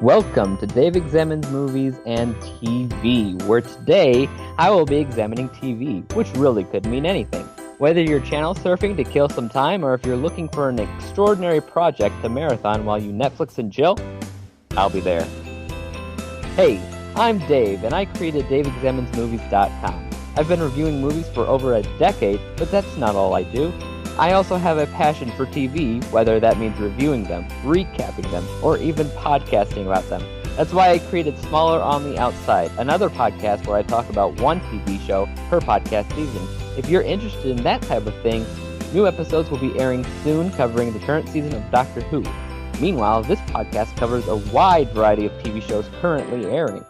Welcome to Dave Examines Movies and TV, where today I will be examining TV, which really could mean anything. Whether you're channel surfing to kill some time or if you're looking for an extraordinary project to marathon while you Netflix and chill, I'll be there. Hey, I'm Dave, and I created DaveExaminesMovies.com. I've been reviewing movies for over a decade, but that's not all I do. I also have a passion for TV, whether that means reviewing them, recapping them, or even podcasting about them. That's why I created Smaller on the Outside, another podcast where I talk about one TV show per podcast season. If you're interested in that type of thing, new episodes will be airing soon covering the current season of Doctor Who. Meanwhile, this podcast covers a wide variety of TV shows currently airing.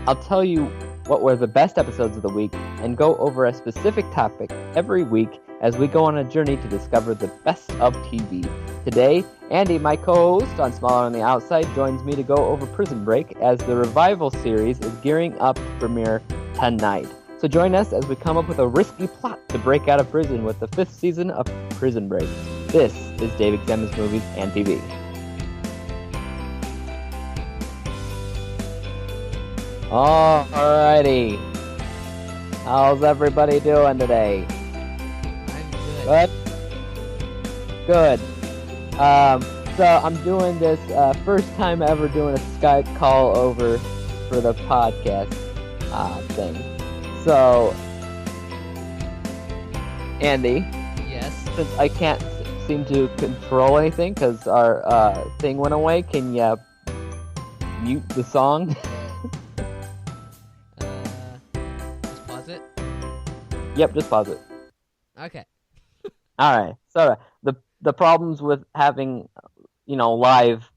I'll tell you what were the best episodes of the week and go over a specific topic every week as we go on a journey to discover the best of TV. Today, Andy, my co-host on Smaller on the Outside, joins me to go over Prison Break as the revival series is gearing up to premiere tonight. So join us as we come up with a risky plot to break out of prison with the 5th season of Prison Break. This is Dave Examines Movies and TV. Alrighty. How's everybody doing today? I'm Good. So I'm doing this first time ever doing a Skype call over for the podcast thing. So, Andy, Yes. since I can't seem to control anything because our thing went away, can you mute the song? Just pause it. Yep, just pause it. Okay. All right. So the problems with having, live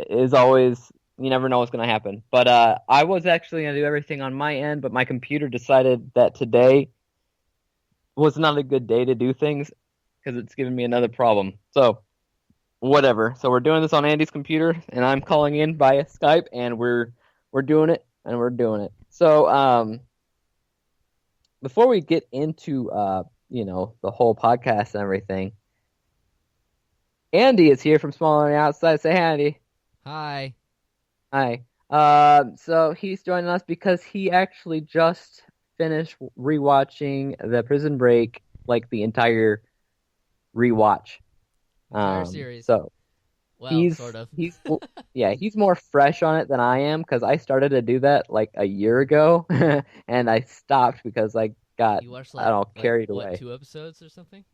is always you never know what's going to happen. But I was actually going to do everything on my end, but my computer decided that today was not a good day to do things because it's giving me another problem. So whatever. So we're doing this on Andy's computer, and I'm calling in via Skype, and we're doing it, and we're doing it. So before we get into the whole podcast and everything, Andy is here from Smaller on the Outside. Say hi, Andy. Hi. Hi. So he's joining us because he actually just finished rewatching the Prison Break, like the entire rewatch. Entire series. So Well, sort of. he's more fresh on it than I am because I started to do that like a year ago, and I stopped because I got You watched carried away. 2 episodes or something?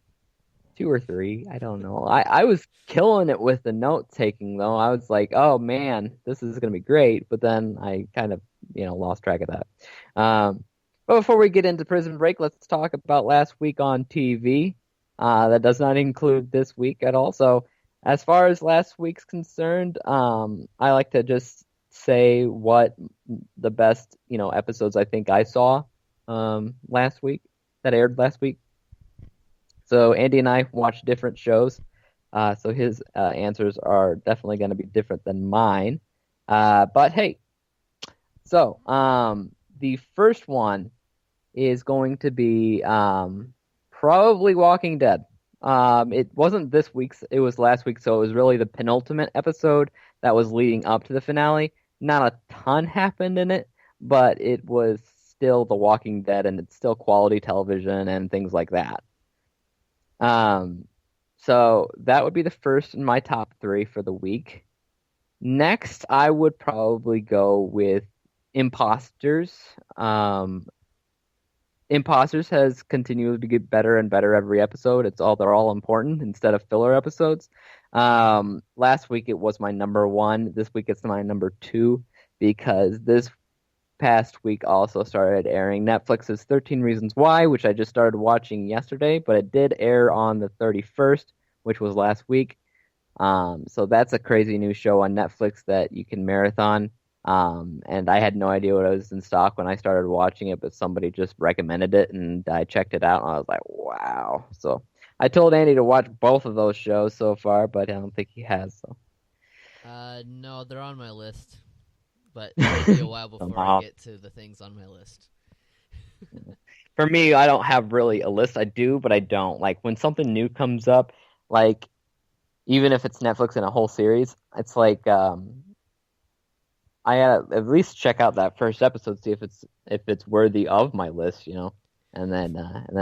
2 or 3, I don't know. I was killing it with the note taking though. I was like, oh man, this is gonna be great. But then I kind of lost track of that. But before we get into Prison Break, let's talk about last week on TV. That does not include this week at all. So as far as last week's concerned, I like to just say what the best episodes I think I saw last week that aired last week. So Andy and I watched different shows, so his answers are definitely going to be different than mine. But hey, so the first one is going to be probably Walking Dead. It wasn't this week's, it was last week, so it was really the penultimate episode that was leading up to the finale. Not a ton happened in it, but it was still The Walking Dead, and it's still quality television and things like that. So that would be the first in my top 3 for the week. Next, I would probably go with Imposters. Imposters has continued to get better and better every episode. They're all important instead of filler episodes. Last week it was my number 1. This week it's my number 2 because this past week also started airing Netflix's 13 Reasons Why, which I just started watching yesterday, but it did air on the 31st, which was last week. So that's a crazy new show on Netflix that you can marathon. And I had no idea what was in stock when I started watching it, but somebody just recommended it, and I checked it out, and I was like, wow. So I told Andy to watch both of those shows so far, but I don't think he has. So. No, they're on my list. But it'll be a while before I get to the things on my list. For me, I don't have really a list. I do, but I don't. Like, when something new comes up, like, even if it's Netflix and a whole series, it's like, I gotta at least check out that first episode, see if it's worthy of my list, and then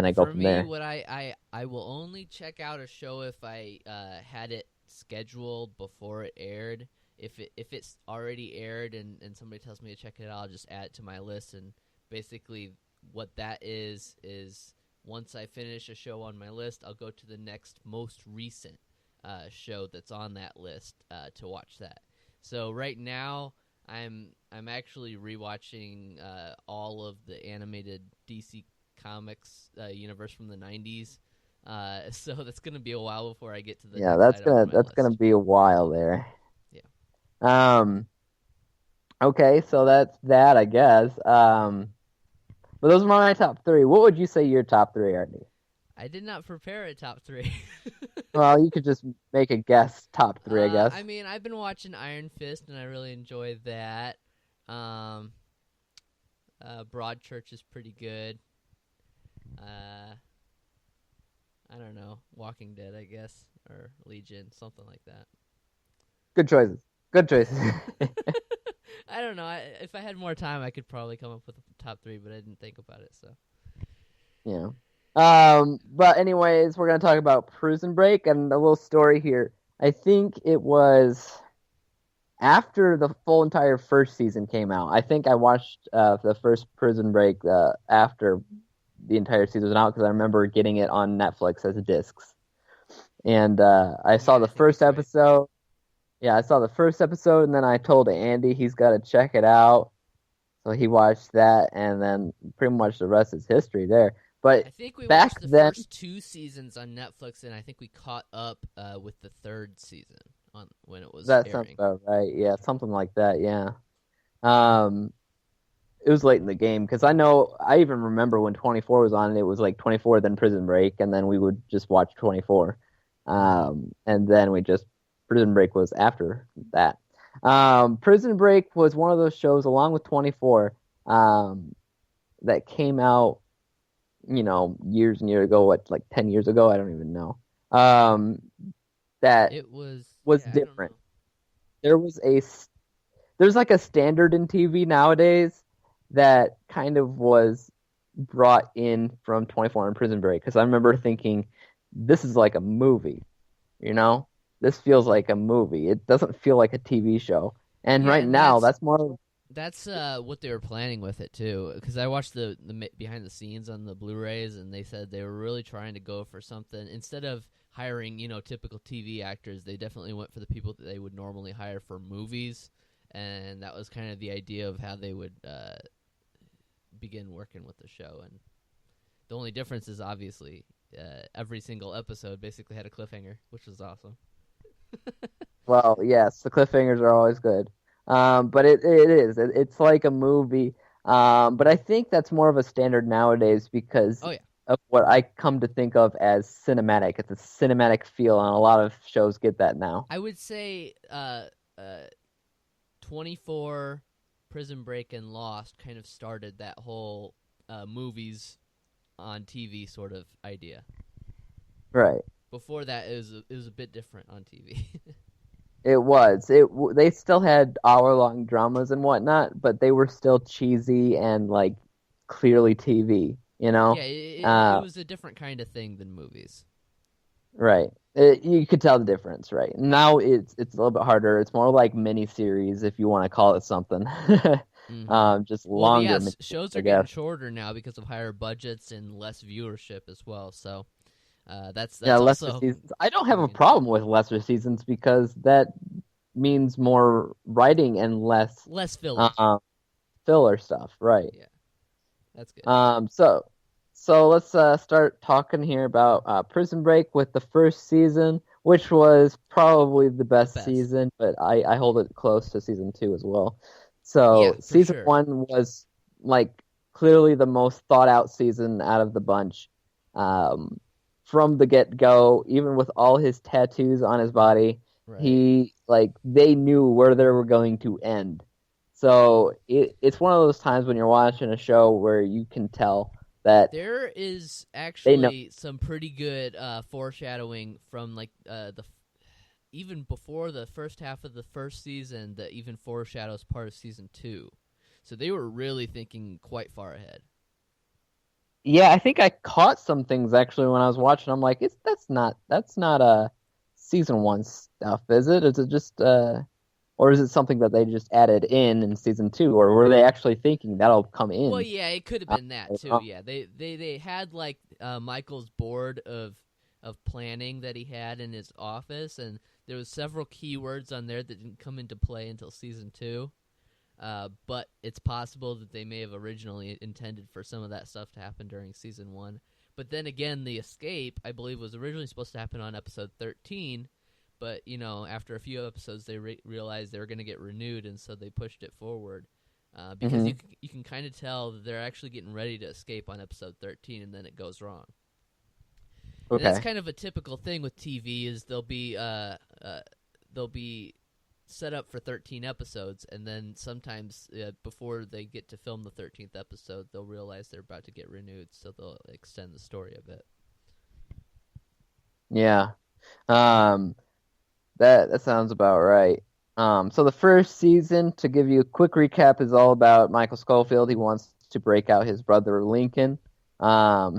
I go For from me, there. what I will only check out a show if I had it scheduled before it aired. If it's already aired and somebody tells me to check it out, I'll just add it to my list. And basically, what that is once I finish a show on my list, I'll go to the next most recent show that's on that list to watch that. So right now, I'm actually rewatching all of the animated DC Comics universe from the '90s. So that's gonna be a while before I get to the Yeah, next item on my that's gonna list. be a while there. Yeah. Um, okay, so that's that, I guess. But those are my top three. What would you say your top three are, Nate? I did not prepare a top three. Well, you could just make a guess top three, I guess. I mean, I've been watching Iron Fist, and I really enjoy that. Um, Broadchurch is pretty good. I don't know, Walking Dead, I guess, or Legion, something like that. Good choices. Good choices. I don't know. If I had more time, I could probably come up with a top three, but I didn't think about it. So Yeah. But anyways, we're gonna talk about Prison Break and a little story here. I think it was after the full entire first season came out. I think I watched the first Prison Break after the entire season was out because I remember getting it on Netflix as discs. And I saw yeah, the I think first that's right. episode. Yeah, I saw the first episode, and then I told Andy he's got to check it out. So he watched that, and then pretty much the rest is history there. But I think we back watched the then, first two seasons on Netflix, and I think we caught up with the third season on when it was that sounds airing. about right. Yeah, something like that. Yeah. Um, it was late in the game because I even remember when 24 was on. It was like 24, then Prison Break, and then we would just watch 24. Mm-hmm. And then Prison Break was after that. Prison Break was one of those shows, along with 24, that came out, years and years ago. What, like 10 years ago? I don't even know. Um, that It was, was yeah, I don't different. know. There was there's like a standard in TV nowadays that kind of was brought in from 24 and Prison Break because I remember thinking, this is like a movie, you know? This feels like a movie. It doesn't feel like a TV show. And Yeah, right and now, that's more. that's what they were planning with it too. Because I watched the behind the scenes on the Blu-rays, and they said they were really trying to go for something instead of hiring typical TV actors. They definitely went for the people that they would normally hire for movies, and that was kind of the idea of how they would begin working with the show. And the only difference is obviously every single episode basically had a cliffhanger, which was awesome. Well, yes, the cliffhangers are always good. But it is. It's like a movie. But I think that's more of a standard nowadays because Oh yeah. of what I come to think of as cinematic. It's a cinematic feel, and a lot of shows get that now. I would say 24, Prison Break, and Lost kind of started that whole movies on TV sort of idea. Right. Before that, it was a bit different on TV. It was. They still had hour-long dramas and whatnot, but they were still cheesy and like clearly TV, you Yeah, know? it was a different kind of thing than movies. Right. You could tell the difference, right? Now it's a little bit harder. It's more like miniseries, if you want to call it something. Hmm. Just Well, longer yes, miniseries, shows I are getting guess. shorter now because of higher budgets and less viewership as well. So Yeah, that's lesser also seasons. I don't have a coming into problem play. with lesser seasons because that means more writing and less Less filler. uh, filler stuff, right? Yeah, that's good. Um, so so let's start talking here about Prison Break with the first season, which was probably the The best best. season, but I hold it close to season two as well. Yeah, So for season sure. one was like clearly the most thought out season out of the bunch. Um, from the get go, even with all his tattoos on his body, Right. he like they knew where they were going to end. So it's one of those times when you're watching a show where you can tell that There is they know. actually some pretty good foreshadowing from like even before the first half of the first season that even foreshadows part of season 2. So they were really thinking quite far ahead. Yeah, I think I caught some things actually when I was watching. I'm like, that's not season 1 stuff, is it? Is it just or is it something that they just added in season 2, or were they actually thinking that'll come in? Well, yeah, it could have been that too. Yeah, they had like Michael's board of planning that he had in his office, and there was several keywords on there that didn't come into play until season 2. But it's possible that they may have originally intended for some of that stuff to happen during season 1. But then again, the escape, I believe, was originally supposed to happen on episode 13. But, after a few episodes, they realized they were going to get renewed, and so they pushed it forward. Because you can kind of tell that they're actually getting ready to escape on episode 13, and then it goes wrong. Okay. And that's kind of a typical thing with TV, is they'll be set up for 13 episodes, and then sometimes before they get to film the 13th episode, they'll realize they're about to get renewed, so they'll extend the story a bit. Yeah. That sounds about right. So the first season, to give you a quick recap, is all about Michael Scofield. He wants to break out his brother Lincoln. I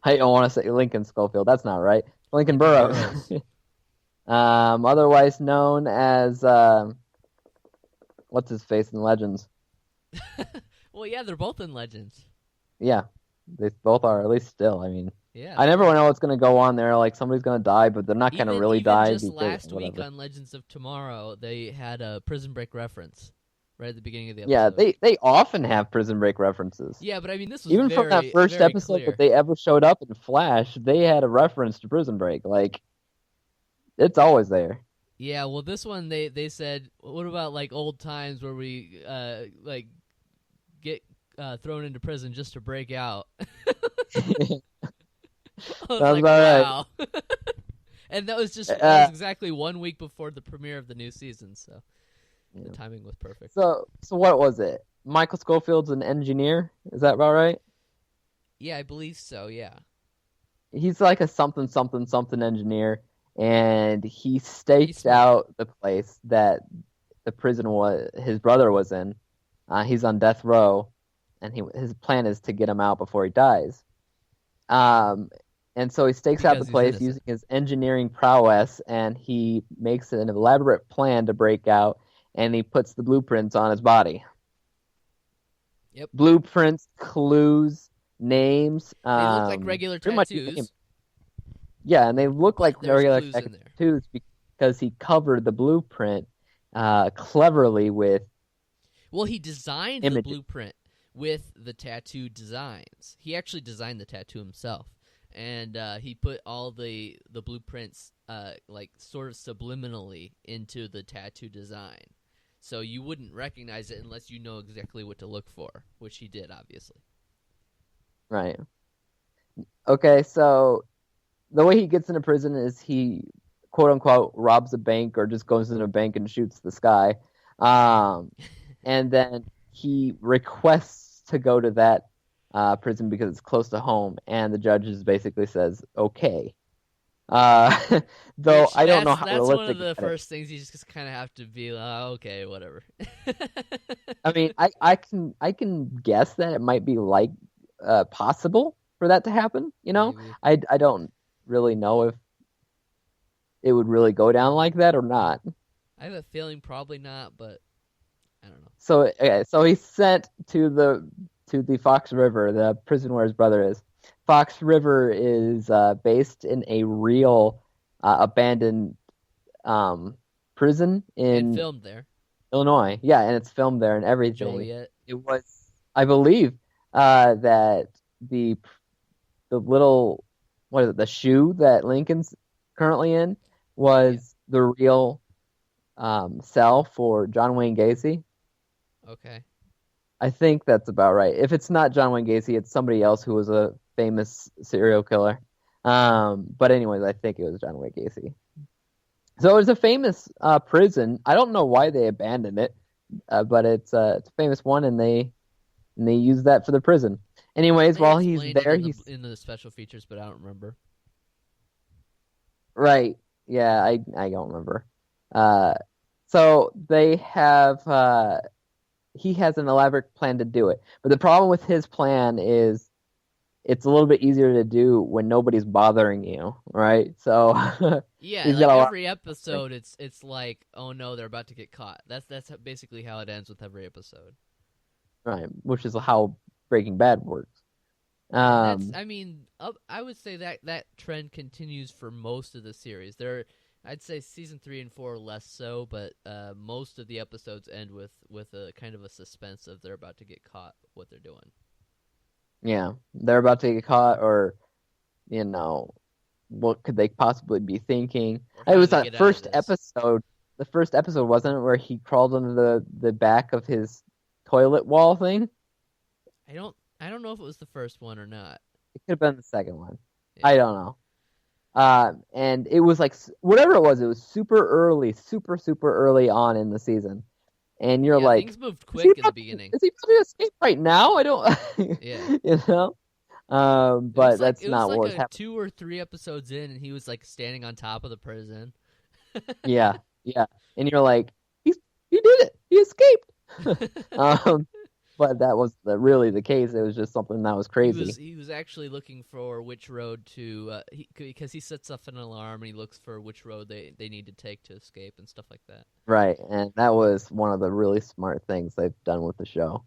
don't want to say Lincoln Schofield. That's not right. Lincoln Burrows. Otherwise known as what's his face in Legends? Well, yeah, they're both in Legends. Yeah, they both are, at least still. I mean, yeah. I never know what's going to go on there. Like, somebody's going to die, but they're not going to really die. Just last week on Legends of Tomorrow, they had a Prison Break reference right at the beginning of the episode. Yeah, they often have Prison Break references. Yeah, but I mean, this was even from that first episode clear. that they ever showed up in Flash, they had a reference to Prison Break. Like, it's always there. Yeah, well, this one they said, what about like old times where we like get thrown into prison just to break out? I was like, wow. Right. And that was exactly 1 week before the premiere of the new season, so the timing was perfect. So what was it? Michael Scofield's an engineer? Is that about right? Yeah, I believe so, yeah. He's like a something engineer, and he staked out the place that the prison his brother was in. He's on death row, and his plan is to get him out before he dies. And so he stakes out the place using his engineering prowess, and he makes an elaborate plan to break out, and he puts the blueprints on his body. Yep. Blueprints, clues, names. They look like regular tattoos. Yeah, and they look like regular tattoos because he covered the blueprint cleverly with. Well, he designed the blueprint with the tattoo designs. He actually designed the tattoo himself, and he put all the blueprints like sort of subliminally into the tattoo design, so you wouldn't recognize it unless you know exactly what to look for, which he did, obviously. Right. Okay, so the way he gets into prison is he, quote unquote, robs a bank or just goes into a bank and shoots the sky, and then he requests to go to that prison because it's close to home, and the judge basically says, okay. Though I don't know how that's realistic. That's one of the first things you just kind of have to be like, okay, whatever. I mean, I can guess that it might be like possible for that to happen. You know, maybe. I don't really know if it would really go down like that or not. I have a feeling probably not, but I don't know. So he's sent to the Fox River, the prison where his brother is. Fox River is based in a real abandoned prison in filmed there, Illinois. Yeah, and it's filmed there and everything. Joliet. It was, I believe, that the little, what is it, the shoe that Lincoln's currently in was the real cell for John Wayne Gacy. Okay. I think that's about right. If it's not John Wayne Gacy, it's somebody else who was a famous serial killer. But anyways, I think it was John Wayne Gacy. So it was a famous prison. I don't know why they abandoned it, but it's a famous one, and they use that for the prison. Anyways, while he's there, he's in the special features, but I don't remember. Right. Yeah, I don't remember. Uh, so they have he has an elaborate plan to do it. But the problem with his plan is it's a little bit easier to do when nobody's bothering you, right? So Yeah, he's like got a lot. every episode, it's like, oh no, they're about to get caught. Basically how it ends with every episode. Right, which is how Breaking Bad works. And that's, Um, I mean, I would say that that trend continues for most of the series. I'd say season 3 and 4 less so, but most of the episodes end with a kind of a suspense of they're about to get caught, what they're doing, yeah, they're about to get caught, or you know, what could they possibly be thinking? or It how do was they that get out of first this. episode. The first episode wasn't it where he crawled under the back of his toilet wall thing? I don't know if it was the first one or not. It could have been the second one. I Yeah. don't know. And it was like whatever it was super early, super early on in the season, and you're Yeah, like, things moved quick in the beginning. is he about to escape right now? I don't, Yeah. you know. But that's It was not like what was a happening. 2 or 3 episodes in, and he was like standing on top of the prison. Yeah, yeah, and you're like, he did it, he escaped. um, but that was really the case. It was just something that was crazy. He was actually looking for which road to because he sets off an alarm and he looks for which road they need to take to escape and stuff like that. Right, and that was one of the really smart things they've done with the show.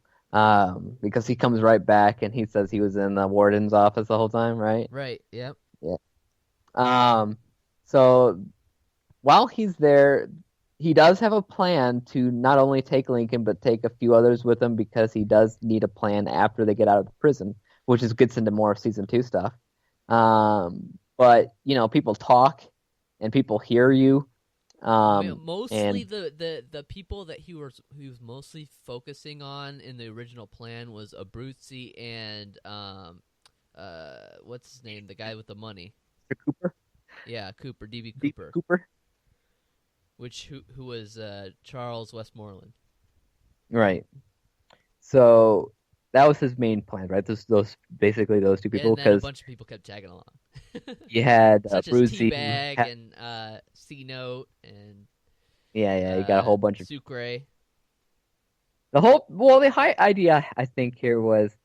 Because he comes right back and he says he was in the warden's office the whole time, right? Right. Yep. Yeah. Um, so while he's there, he does have a plan to not only take Lincoln but take a few others with him because he does need a plan after they get out of the prison, which is gets into more of season two stuff. But people talk and people hear you. Mostly And the people that he was mostly focusing on in the original plan was Abruzzi and what's his name, the guy with the money. Mr. Cooper, Yeah, Cooper, DB Deep Cooper, Cooper, who was Charles Westmoreland. right? So that was his main plan, right? Those basically those two people And then a because bunch of people kept tagging along. you had Such as Brucey, Teabag and C Note and yeah, you got a whole bunch of Sucre. the high idea I think here was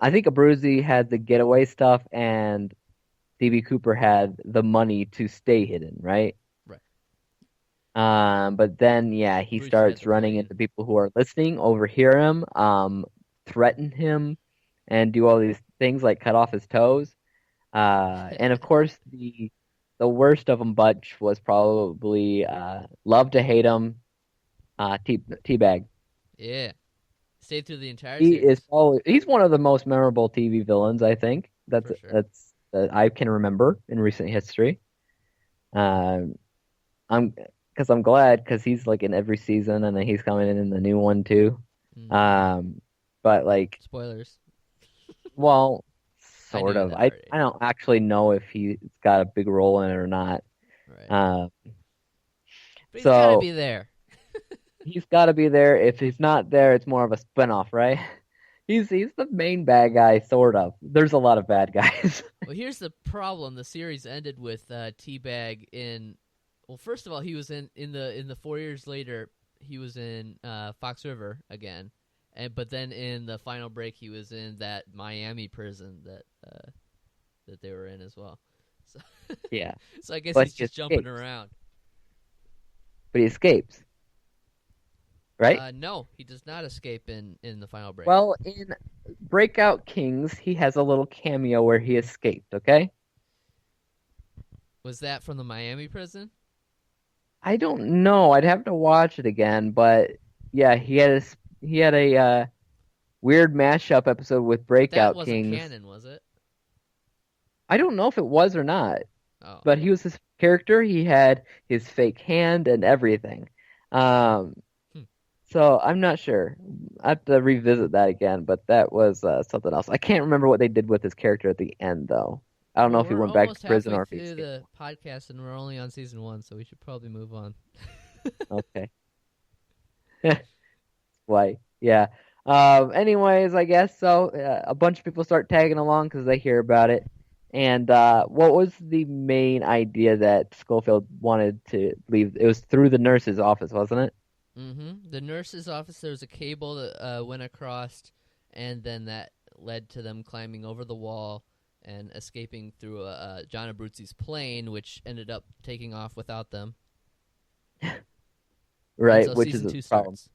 I think Abruzzi had the getaway stuff and DB Cooper had the money to stay hidden, right? Right. But then yeah, he Brucey had starts the running plan. into people who are listening, overhear him, threaten him, and do all these things like cut off his toes. And of course the worst of them bunch was probably love to hate him, Teabag. Yeah. Stayed through the entire He is series probably he's one of the most memorable TV villains I think for sure. that I can remember in recent history. Um, I'm because I'm glad because he's like in every season and then he's coming in the new one too. Hmm. But like, Spoilers. well, I sort knew of. that already. I don't actually know if he's got a big role in it or not. Right. Uh, But he's got to so be there. he's got to be there. If he's not there, it's more of a spinoff, right? He's the main bad guy, sort of. There's a lot of bad guys. Well, here's the problem. The series ended with Teabag in. Well, first of all, he was in the 4 years later. He was in Fox River again, but then in the final break, he was in that Miami prison that they were in as well. So, Yeah, so I guess but he's he just jumping escapes. around. But he escapes, right? No, he does not escape in the final break. Well, in Breakout Kings, he has a little cameo where he escaped. Okay, Was that from the Miami prison? I don't know. I'd have to watch it again, but yeah, he had a weird mashup episode with But that Breakout wasn't Kings. canon, was it? I don't know if it was or not, Oh, but he was his character. He had his fake hand and everything. Um, hmm. so I'm not sure. I have to revisit that again, but that was something else. I can't remember what they did with his character at the end, though. I don't know Well, if he we're went back almost to prison halfway or if he through escaped. the podcast, and we're only on season 1, so we should probably move on. Okay. Why? Yeah. Anyways, I guess so. A bunch of people start tagging along because they hear about it, And what was the main idea that Schofield wanted to leave? It was through the nurse's office, wasn't it? The nurse's office, there was a cable that went across, and then that led to them climbing over the wall and escaping through John Abruzzi's plane, which ended up taking off without them. And Right, so which is season a 2 problem. starts.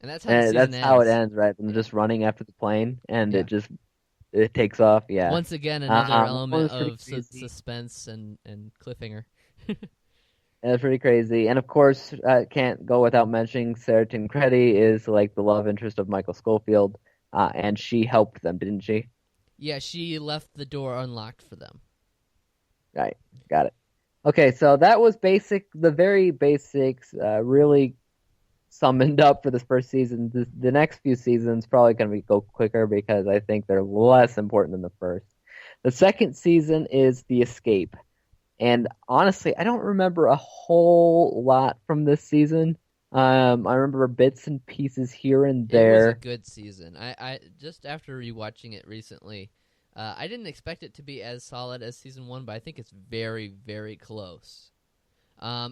And that's how the And season that's how it ends. ends, right? Them Yeah. just running after the plane, and Yeah. it takes off. Yeah, Once again, another that one element was pretty of crazy. suspense and cliffhanger. That's pretty crazy. And of course, can't go without mentioning Sarah Tancredi is like the love interest of Michael Scofield, and she helped them, didn't she? Yeah, she left the door unlocked for them. Right, got it. Okay, so that was the very basics, really summoned up for this first season. The next few seasons probably going to go quicker because I think they're less important than the first. The second season is The Escape. And honestly, I don't remember a whole lot from this season. I remember bits and pieces here and It was a there. good season. I just after rewatching it recently, I didn't expect it to be as solid as season 1, but I think it's very, very close.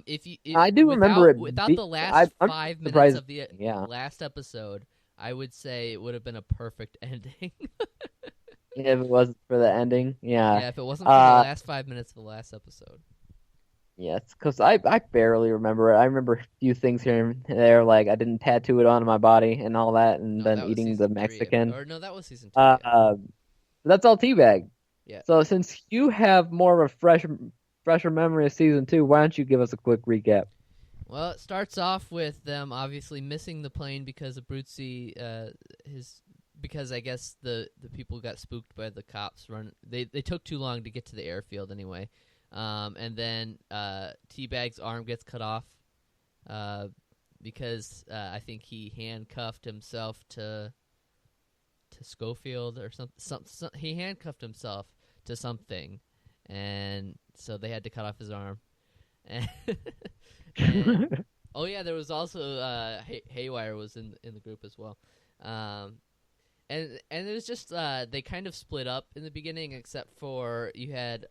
If you I do remember without the last I'm 5 minutes surprised. of the Yeah, last episode, I would say it would have been a perfect ending. if it wasn't for the ending. Yeah. Yeah, if it wasn't for the Uh, last 5 minutes of the last episode. yes, because I barely remember it. I remember a few things here and there, like I didn't tattoo it onto my body and all that, and No, then that was eating the season 3, Mexican. or no, that was season 2. Uh, Yeah, that's all teabag. yeah. So since you have more of a fresher memory of season two, why don't you give us a quick recap? Well, it starts off with them obviously missing the plane because Abruzzi, because I guess the people got spooked by the cops. They took too long to get to the airfield anyway, and then Teabag's arm gets cut off, because I think he handcuffed himself to Schofield or something. He handcuffed himself to something, and so they had to cut off his arm. And and oh yeah, there was also Haywire was in the group as well, and it was just they kind of split up in the beginning, except for you had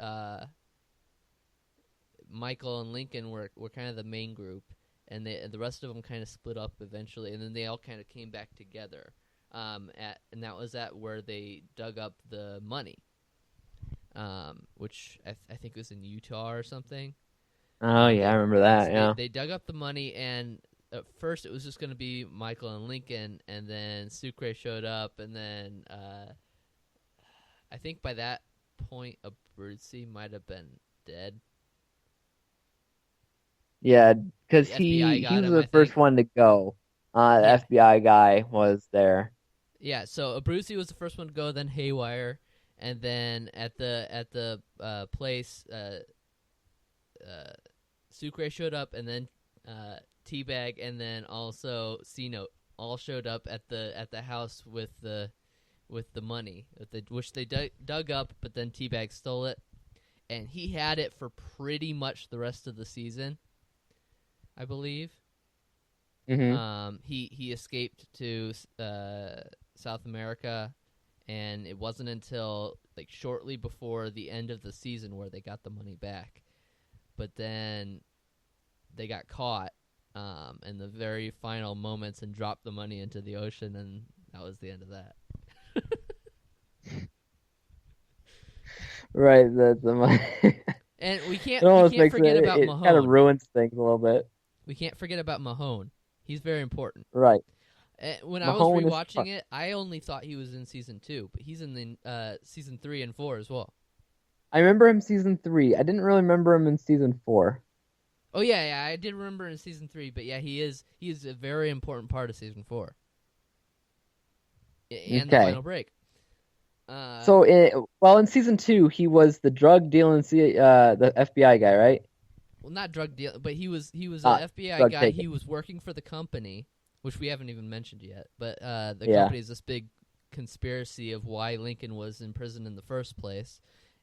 Michael and Lincoln were kind of the main group, and the rest of them kind of split up eventually, and then they all kind of came back together. And that was at where they dug up the money, which I think was in Utah or something. Oh yeah, I remember that. So Yeah. they dug up the money, and at first it was just going to be Michael and Lincoln, and then Sucre showed up, and then I think by that point Abruzzi might have been dead. Yeah, because The FBI he got was him, I the first think. one to go. The Yeah, FBI guy was there. yeah. So Abruzzi was the first one to go, then Haywire, and then at the place, Sucre showed up, and then Teabag, and then also C-Note all showed up at the house with the money, which they dug up, but then Teabag stole it, and he had it for pretty much the rest of the season, I believe. He escaped to South America, and it wasn't until like shortly before the end of the season where they got the money back. But then they got caught in the very final moments and dropped the money into the ocean, and that was the end of that. Right. That's And we it can't almost makes forget about it kind of Mahone. ruins things a little bit. We can't forget about Mahone. He's very important. Right. When I was Mahone is rewatching it, I only thought he was in season 2, but he's in the season 3 and 4 as well. I remember him season three. I didn't really remember him in season four. Oh yeah, I did remember in season 3, but yeah, he is a very important part of season 4 and the Okay. final break. So, in season two, he was the drug dealing, the FBI guy, right? Well, not drug deal, but he was Ah, an FBI drug guy. taking. He was working for the company, which we haven't even mentioned yet. But the Yeah. company is this big conspiracy of why Lincoln was in prison in the first place.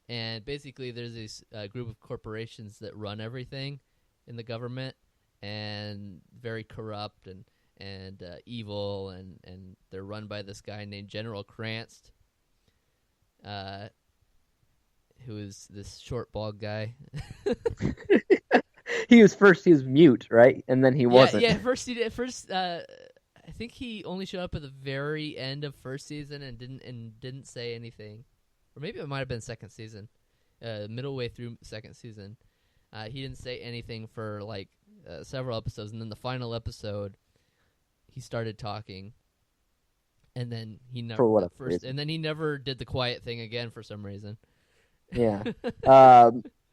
And basically, there's this group of corporations that run everything in the government, and very corrupt and evil, and they're run by this guy named General Krantz, who was this short bald guy. He was mute, right? And then he wasn't. Yeah. First he did. I think he only showed up at the very end of first season and didn't say anything, or maybe it might have been second season, middle way through second season. He didn't say anything for like several episodes, and then the final episode, he started talking, and then he never For what reason. and then he never did the quiet thing again for some reason. Yeah.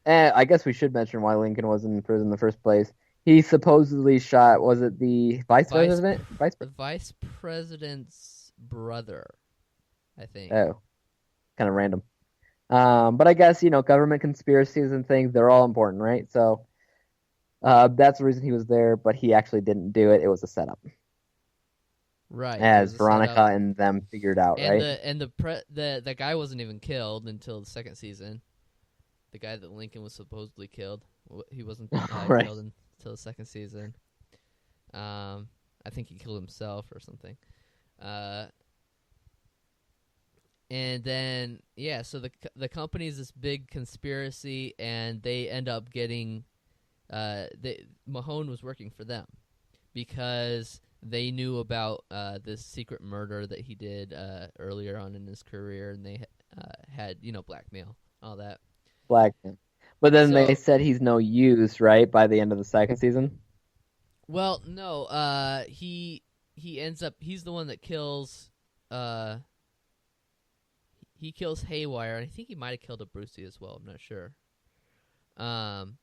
And I guess we should mention why Lincoln was in prison in the first place. He supposedly shot, was it the vice president? The vice president's brother, I think. Oh, kind of random. But I guess, government conspiracies and things, they're all important, right? So that's the reason he was there, but he actually didn't do it. It was a setup. Right. As Veronica and them figured out, and right? The guy wasn't even killed until the second season. The guy that Lincoln was supposedly killed, he wasn't right. killed until the second season. I think he killed himself or something. And then so the company's this big conspiracy, and they end up getting Mahone was working for them because they knew about this secret murder that he did earlier on in his career, and they had blackmail, all that. Blackmail. But then they said he's no use, right? By the end of the second season. Well, no. He ends up. He's the one that kills. He kills Haywire, and I think he might have killed a Brucey as well. I'm not sure. And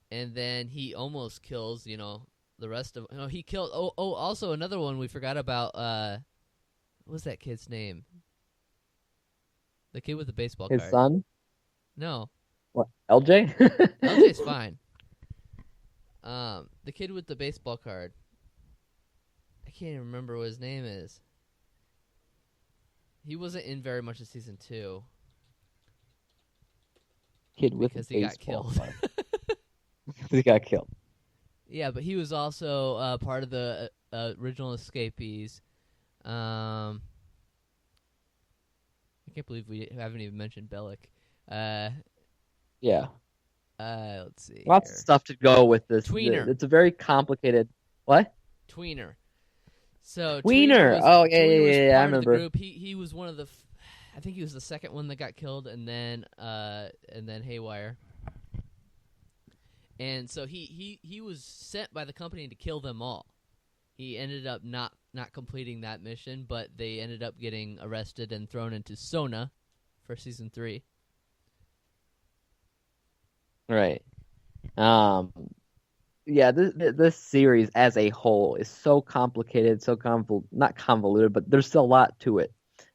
then he almost kills, the rest of. No, he killed. Also another one we forgot about. What was that kid's name? The kid with the baseball card. His son? No. What? LJ? LJ's fine. The kid with the baseball card. I can't even remember what his name is. He wasn't in very much of season 2. Kid with because the he baseball got killed. He got killed. Yeah, but he was also part of the original escapees. I can't believe we haven't even mentioned Bellic. Yeah. Let's see. Lots of stuff to go with this. Tweener. It's a very complicated. What? Tweener. So Tweener. Tweener was I part of the remember. group. He was one of the. I think he was the second one that got killed, and then Haywire. And so he was sent by the company to kill them all. He ended up not completing that mission, but they ended up getting arrested and thrown into Sona for season 3. Right. Yeah, this series as a whole is so complicated, not convoluted, but there's still a lot to it.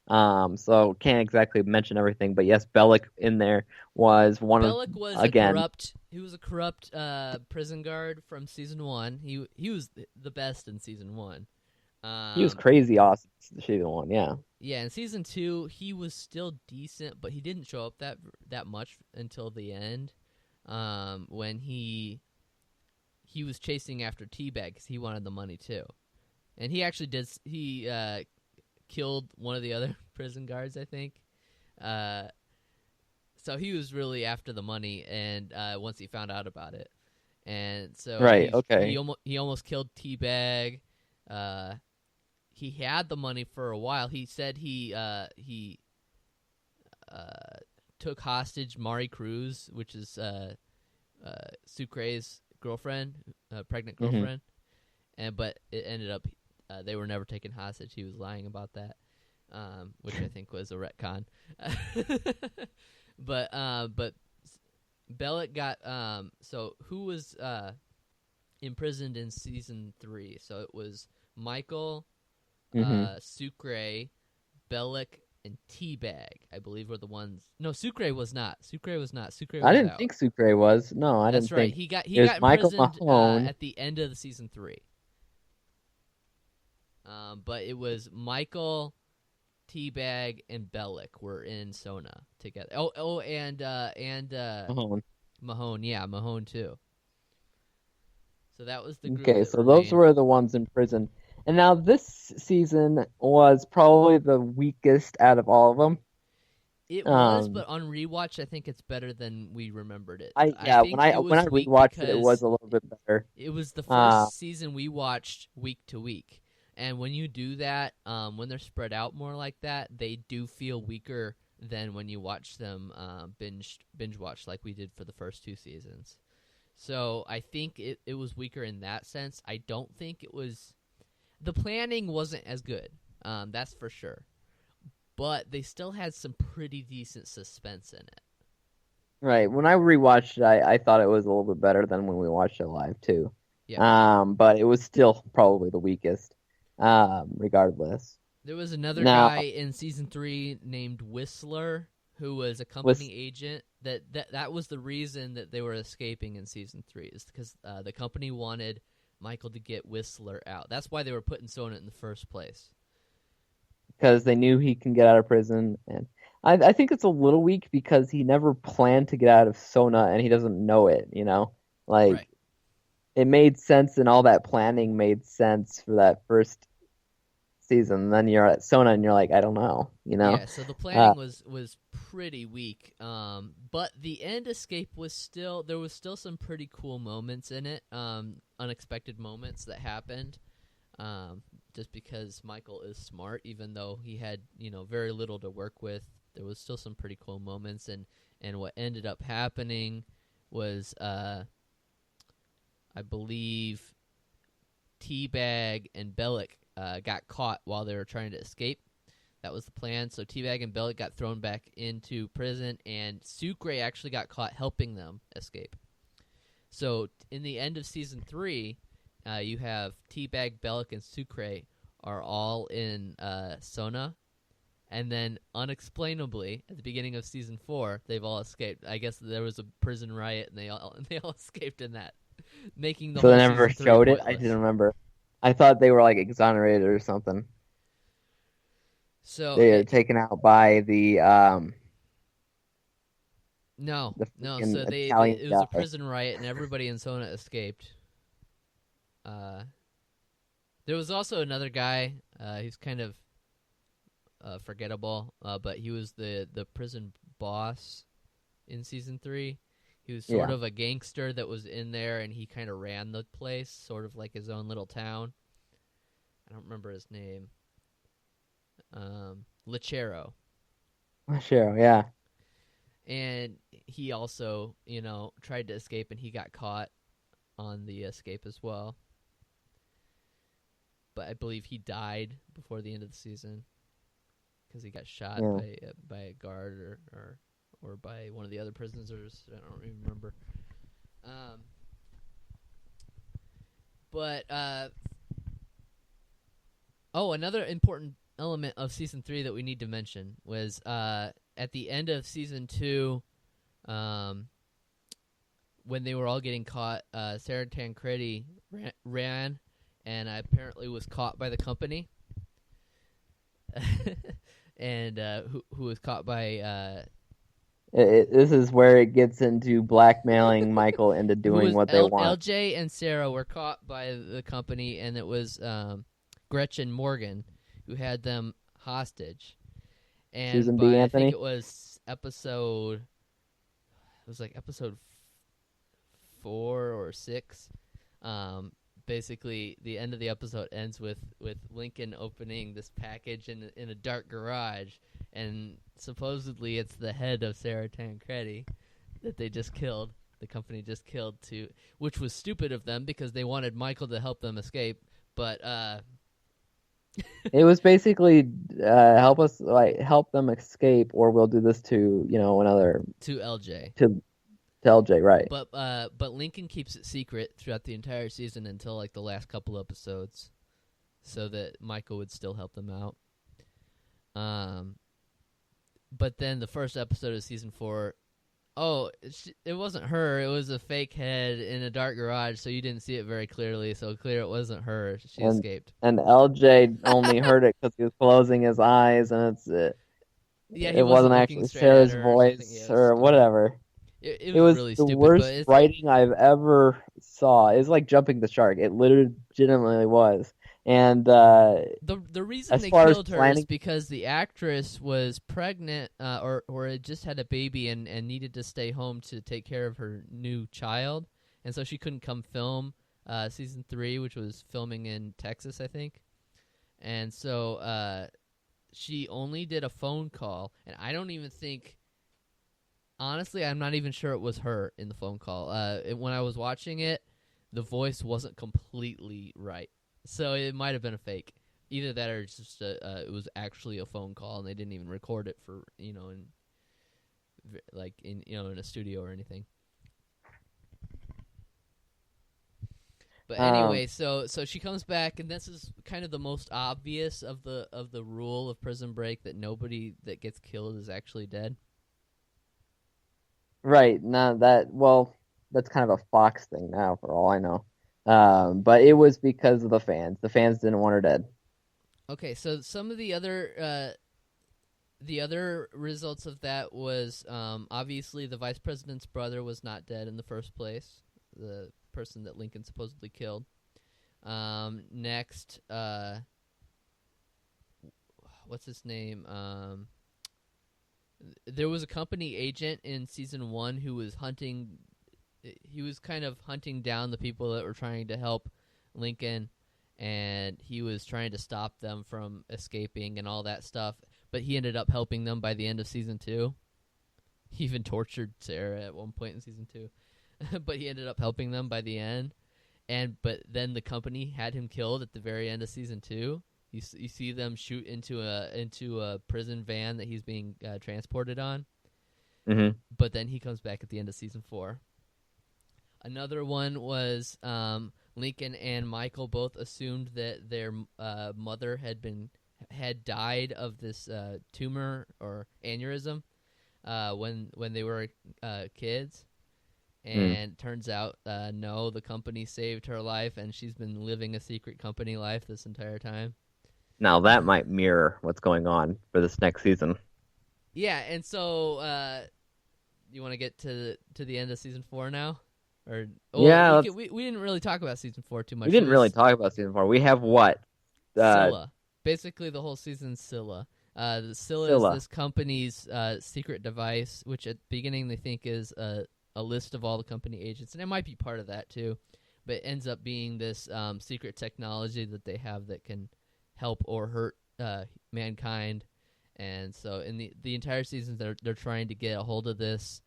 So can't exactly mention everything, but yes, Bellic in there was one Bellic of was again. He was a corrupt prison guard from season 1. He was the best in season 1. He was crazy awesome in season 1, yeah. Yeah, in season 2 he was still decent, but he didn't show up that much until the end. When he was chasing after T-Bag because he wanted the money too, and he actually did. He killed one of the other prison guards, I think. So he was really after the money, and once he found out about it, and so he almost killed T-Bag. He had the money for a while. He said he took hostage Mari Cruz, which is Sucre's girlfriend, pregnant girlfriend, but it ended up they were never taken hostage. He was lying about that, which I think was a retcon. But Bellic got so who was imprisoned in season 3? So it was Michael, Sucre, Bellic, and T-Bag, I believe, were the ones. No, Sucre was not. Sucre was I didn't think Sucre was. No, I didn't think. That's right. He got Michael imprisoned Mahone. at the end of the season 3. But it was Michael, T-Bag, and Bellic were in Sona together. And Mahone. Yeah, Mahone too. So that was the group. Okay, so those were the ones in prison. And now this season was probably the weakest out of all of them. It was, but on rewatch, I think it's better than we remembered it. When think I it was weak rewatched it, it was because a little bit better. it was the first season we watched week to week, and when you do that, when they're spread out more like that, they do feel weaker than when you watch them binge watch like we did for the first 2 seasons. So I think it was weaker in that sense. I don't think it was. The planning wasn't as good. That's for sure. But they still had some pretty decent suspense in it. Right. When I rewatched it, I thought it was a little bit better than when we watched it live too. Yeah. But it was still probably the weakest. Regardless. There was another guy in season 3 named Whistler who was a company agent. That was the reason that they were escaping in season 3 is because the company wanted Michael to get Whistler out. That's why they were putting Sona in the first place. Because they knew he can get out of prison, and I think it's a little weak because he never planned to get out of Sona, and he doesn't know it. Right. It made sense, and all that planning made sense for that first season. And then you're at Sona, and you're like, I don't know, Yeah, so the planning was pretty weak. But the end escape there was still some pretty cool moments in it. Unexpected moments that happened. Just because Michael is smart, even though he had, very little to work with, there was still some pretty cool moments. And what ended up happening was, I believe, Teabag and Bellick got caught while they were trying to escape. That was the plan. So Teabag and Bellick got thrown back into prison, and Sucre actually got caught helping them escape. So in the end of season 3, you have Teabag, Bellick, and Sucre are all in Sona, and then unexplainably, at the beginning of season 4, they've all escaped. I guess there was a prison riot, and they all escaped in that, making the so whole they never season 3 showed it. pointless. I didn't remember. I thought they were like exonerated or something. So they were taken out by the No. So Italian it was a guy. prison riot, and everybody in Sona escaped. There was also another guy. He's kind of forgettable, but he was the prison boss in season 3. He was sort of a gangster that was in there, and he kind of ran the place, sort of like his own little town. I don't remember his name. Lechero. Lechero, yeah. And he also, tried to escape, and he got caught on the escape as well. But I believe he died before the end of the season because he got shot by a guard or by one of the other prisoners. I don't even remember. Another important element of season 3 that we need to mention was at the end of season 2, when they were all getting caught, Sarah Tancredi ran and apparently was caught by the company. And who was caught by... this is where it gets into blackmailing Michael into doing what they want. LJ and Sarah were caught by the company, and it was Gretchen Morgan who had them hostage. And Susan B. Anthony? I think it was episode 4 or 6. Basically, the end of the episode ends with Lincoln opening this package in a dark garage, and supposedly it's the head of Sarah Tancredi that they just killed. The company just killed, which was stupid of them because they wanted Michael to help them escape. But it was basically help them escape, or we'll do this to another to LJ. To LJ, right? But Lincoln keeps it secret throughout the entire season until like the last couple episodes, so that Michael would still help them out. But then the first episode of season 4, it wasn't her. It was a fake head in a dark garage, so you didn't see it very clearly. So clear it wasn't her. She escaped. And LJ only heard it because he was closing his eyes, and it wasn't actually Sarah's voice or whatever. It was really the stupid, worst writing I've ever saw. It's like jumping the shark. It legitimately was. And The reason as they far as killed her is planning, because the actress was pregnant, or had just had a baby and needed to stay home to take care of her new child, and so she couldn't come film season 3, which was filming in Texas, I think. And so she only did a phone call, and I don't even think. Honestly, I'm not even sure it was her in the phone call. When I was watching it, the voice wasn't completely right, so it might have been a fake. Either that, or it's just it was actually a phone call, and they didn't even record it for in in a studio or anything. But anyway, so she comes back, and this is kind of the most obvious of the rule of Prison Break, that nobody that gets killed is actually dead. right? Now that's kind of a Fox thing now, for all I know. But it was because of the fans. The fans didn't want her dead. Okay, so some of the other results of that was obviously the vice president's brother was not dead in the first place. The person that Lincoln supposedly killed. Next, what's his name? There was a company agent in season 1 who was hunting. He was kind of hunting down the people that were trying to help Lincoln, and he was trying to stop them from escaping and all that stuff. But he ended up helping them by the end of season 2. He even tortured Sarah at one point in season 2. But he ended up helping them by the end. But then the company had him killed at the very end of season 2. You see them shoot into a prison van that he's being transported on. Mm-hmm. But then he comes back at the end of season 4. Another one was Lincoln and Michael both assumed that their mother had died of this tumor or aneurysm when they were kids. And turns out, no, the company saved her life, and she's been living a secret company life this entire time. Now that might mirror what's going on for this next season. Yeah, and so you want to get to the end of season 4 now? Yeah, we didn't really talk about season 4 too much. We didn't really talk about season 4. We have what? Scylla. Basically, the whole season's Scylla. The Scylla is this company's secret device, which at the beginning they think is a list of all the company agents, and it might be part of that too, but it ends up being this secret technology that they have that can help or hurt mankind. And so in the entire season, they're trying to get a hold of this,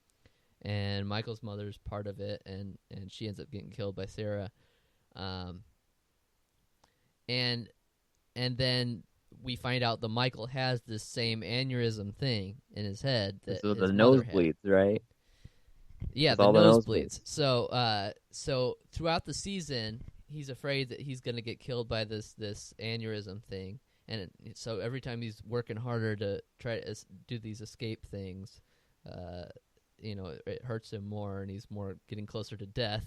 and Michael's mother's part of it, and she ends up getting killed by Sarah. And then we find out that Michael has this same aneurysm thing in his head. So the nosebleeds, right? Yeah, the nosebleeds. So throughout the season, he's afraid that he's going to get killed by this aneurysm thing, and so every time he's working harder to try to do these escape things, it hurts him more, and he's more getting closer to death.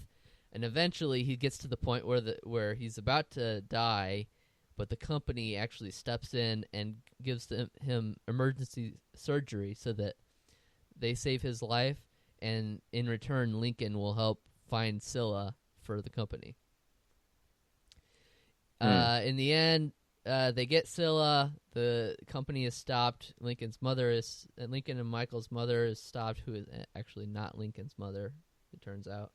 And eventually, he gets to the point where he's about to die, but the company actually steps in and gives him emergency surgery so that they save his life. And in return, Lincoln will help find Scylla for the company. In the end, they get Scylla. The company is stopped. Lincoln and Michael's mother is stopped, who is actually not Lincoln's mother, it turns out.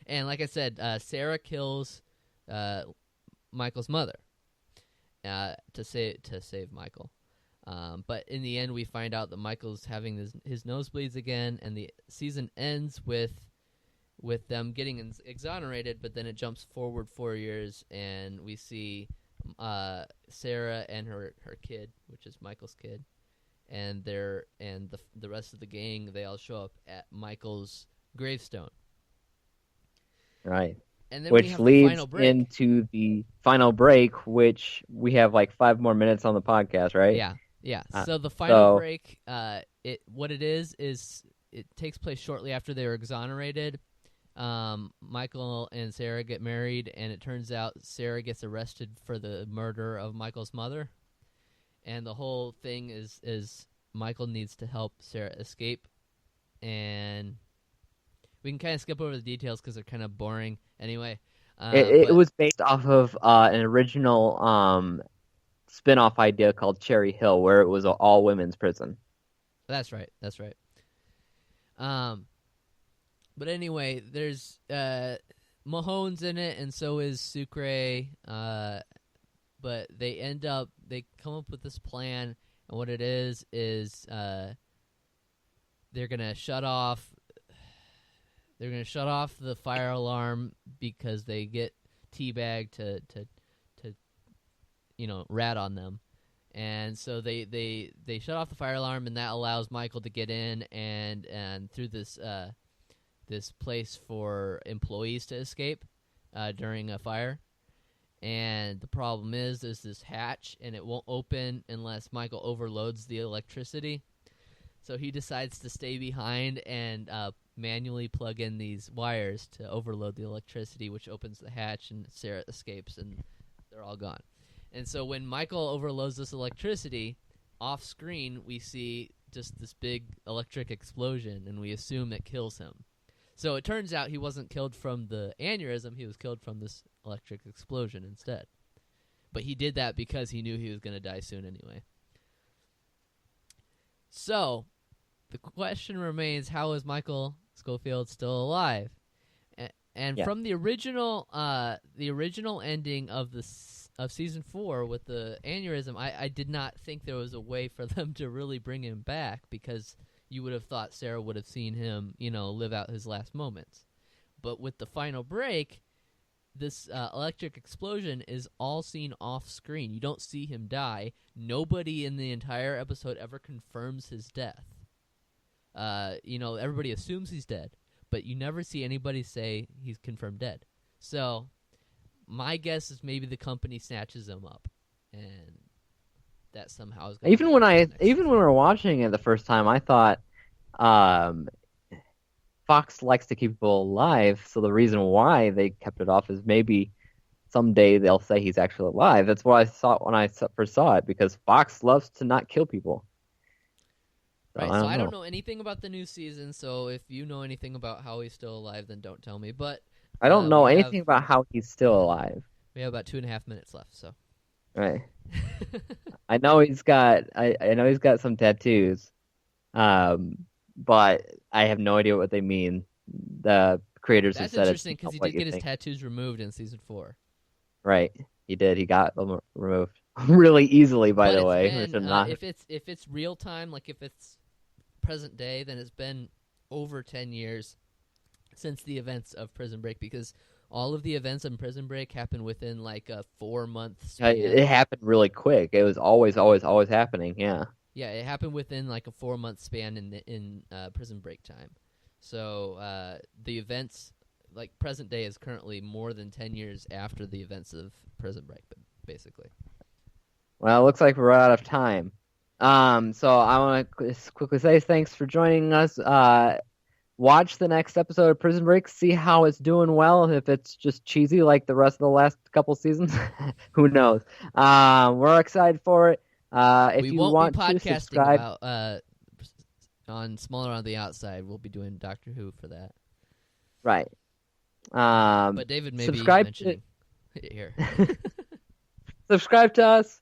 And like I said, Sarah kills Michael's mother to save Michael. But in the end, we find out that Michael's having his nosebleeds again, and the season ends with them getting exonerated. But then it jumps forward 4 years, and we see Sarah and her kid, which is Michael's kid, and the rest of the gang. They all show up at Michael's gravestone. Right. And then which leads into the final break, which we have like 5 more minutes on the podcast, right? Yeah. So the final break, what it is it takes place shortly after they were exonerated. Michael and Sarah get married, and it turns out Sarah gets arrested for the murder of Michael's mother. And the whole thing is Michael needs to help Sarah escape. And we can kind of skip over the details because they're kind of boring. Anyway, It But was based off of an original spin-off idea called Cherry Hill, where it was an all-women's prison. that's right. That's right. Um, but anyway, there's Mahone's in it, and so is Sucre. But they come up with this plan, and what it is they're gonna shut off. They're gonna shut off the fire alarm because they get teabagged to rat on them, and so they shut off the fire alarm, and that allows Michael to get in and through this place for employees to escape during a fire. And the problem is there's this hatch, and it won't open unless Michael overloads the electricity. So he decides to stay behind and manually plug in these wires to overload the electricity, which opens the hatch, and Sarah escapes, and they're all gone. And so when Michael overloads this electricity, off screen we see just this big electric explosion, and we assume it kills him. So it turns out he wasn't killed from the aneurysm, he was killed from this electric explosion instead. But he did that because he knew he was going to die soon anyway. So, the question remains, how is Michael Schofield still alive? And Yeah. from the original ending of season 4 with the aneurysm, I did not think there was a way for them to really bring him back, because you would have thought Sarah would have seen him, live out his last moments. But with the final break, this electric explosion is all seen off screen. You don't see him die. Nobody in the entire episode ever confirms his death. Everybody assumes he's dead, but you never see anybody say he's confirmed dead. So my guess is maybe the company snatches him up, and that somehow is going Even when we were watching it the first time, I thought Fox likes to keep people alive, so the reason why they kept it off is maybe someday they'll say he's actually alive. That's what I thought when I first saw it, because Fox loves to not kill people. Right, so I don't know anything about the new season, so if you know anything about how he's still alive, then don't tell me. But I don't know anything about how he's still alive. We have about 2.5 minutes left, so. Right. I know he's got some tattoos, but I have no idea what they mean. The creators have said that's interesting because he did get his tattoos removed in season 4. Right, he did. He got them removed really easily, by the way. If it's real time, like if it's present day, then it's been over 10 years since the events of Prison Break, because all of the events in Prison Break happen within like a 4-month span. It happened really quick. It was always happening. Yeah. Yeah, it happened within like a 4-month span in Prison Break time. So the events, like present day, is currently more than 10 years after the events of Prison Break, basically. Well, it looks like we're out of time. So I want to quickly say thanks for joining us. Watch the next episode of Prison Break. See how it's doing well. If it's just cheesy like the rest of the last couple seasons, who knows? We're excited for it. If you want to subscribe, about, on Smaller on the Outside, we'll be doing Doctor Who for that. Right. But David may be mentioning it here. Subscribe to us.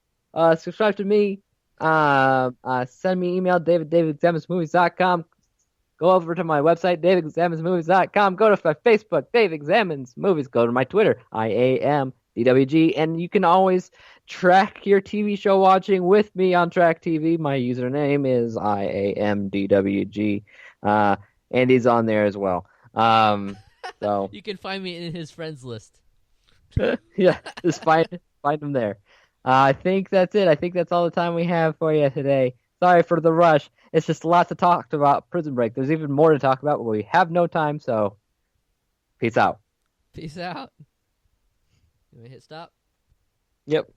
Subscribe to me. Send me an email, david@davidexaminesmovies.com. Go over to my website, davidexaminesmovies.com. Go to my Facebook, Dave Examines Movies. Go to my Twitter, IAMDWG. And you can always track your TV show watching with me on Track TV. My username is IAMDWG. Andy's on there as well. So you can find me in his friends list. Yeah, just find him there. I think that's it. I think that's all the time we have for you today. Sorry for the rush. It's just lots to talk about Prison Break. There's even more to talk about, but we have no time, so peace out. Peace out. You want to hit stop? Yep.